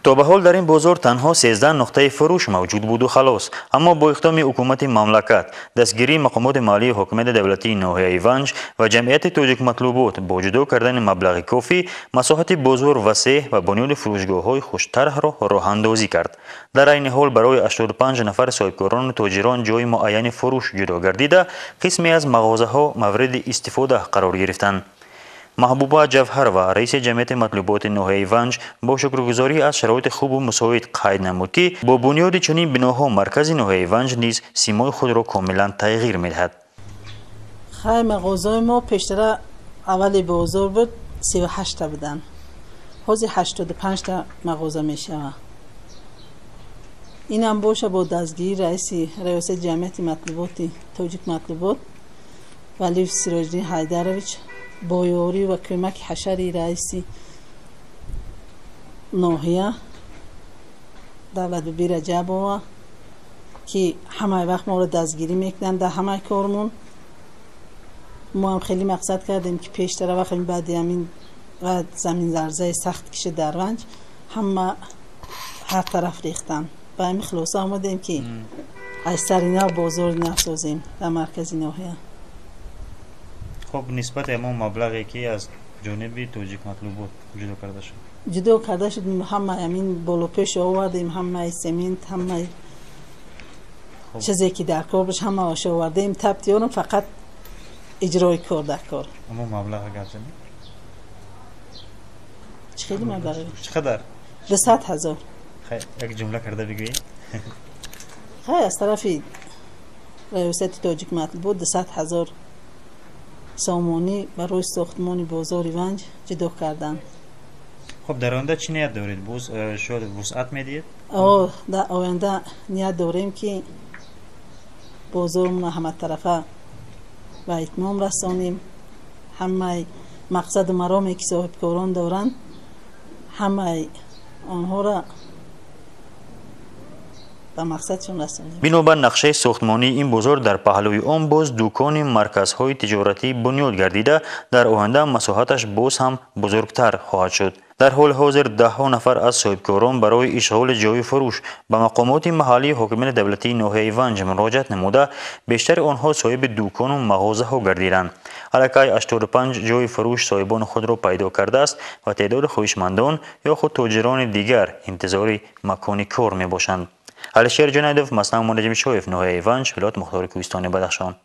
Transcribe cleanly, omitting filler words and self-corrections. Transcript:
تا به حال در این بازار تنها 13 نقطه فروش موجود بود و خلاص، اما با اقدام حکومت مملکت، دستگیری مقامات مالی حکومت دولتی ناحیه ونج و جمعیت تاجیک مطلوبات با جدا کردن مبلغ کافی، مساحت بازار وسیع و بنیاد فروشگاه‌های خوش‌طرح را راه اندازی کرد. در این حال برای 85 نفر صاحبکاران و تاجران جای معین فروش جدا گردیده، قسمی از مغازه‌ها مورد استفاده قرار گرفتند. محبوبه جوهر و رئیس جمعیت مطلوبات ناحیه ونج با شکرگزاری از شرایط خوب و مساعد قید نمود که با بنیاد چنین بناها مرکز ناحیه ونج نیز سیمای خود را کاملا تغییر میدهد. خیلی مغازه ما پیشتر اول بازار بود 38 تا بودن، حاضر 85 تا مغازه میشه. این هم باشه با دستگیری رئیس جمعیت مطلوبات تاجیک مطلوبات ولی سراجدین حیدرویچ با یاری و کمک حشری رئیس ناحیه دولت بی رجب‌آوا که همه وقت ما رو دستگیری میکنن در همه کارمون. ما هم خیلی مقصد کردیم که پیشتر وقت بعد همین زمین لرزه سخت کشه در ونج همه هر طرف ریختن و همین خلاصه آمدیم که از سرینا بازار نسازیم در مرکز ناحیه. خب نسبت اما مبلغی که از جانب تاجیک مطلوبات جدا کرده شد همه همین بالا پیش آوردیم، همه سمنت، همه چیزی که در کار باشه همه آش آوردیم تبتیانم فقط اجرای کار در کار. اما مبلغ گرچه خیلی مبلغی؟ چقدر؟ 200,000. یک جمله کرده بگویی؟ خیلی از طرف ریاست تاجیک مطلوبات 200,000 سامانی برای ساختمان بازار ونج جدا کردن. خب در آینده چی نیت دارید؟ شاید وسعت میدید؟ در آینده نیت داریم که بازارمون همه طرفه و اتمام رسانیم. همه مقصد مرامی که صاحبکاران دارن همه آنها را به مقصدشون رسانیم. بنابر نقشه ساختمانی این بازار در پهلوی آن باز دکان مرکزهای تجارتی بنیاد گردیده در آینده مساحتش باز هم بزرگتر خواهد شد. در حال حاضر 10 نفر از صاحبکاران برای اشغال جای فروش به مقامات محلی حکومت دولتی ناحیه ونج مراجعت نموده، بیشتر آنها صاحب دکان و مغازه ها گردیدند. الکی 85 جای فروش صاحبان خود را پیدا کرده است و تعداد خواهشمندان یا خود تاجران دیگر انتظار مکان کار می باشند. علیشیر جنیدوف، مسئول منجم شایف، ناحیه ونج، ولایت مختار کوهستان بدخشان.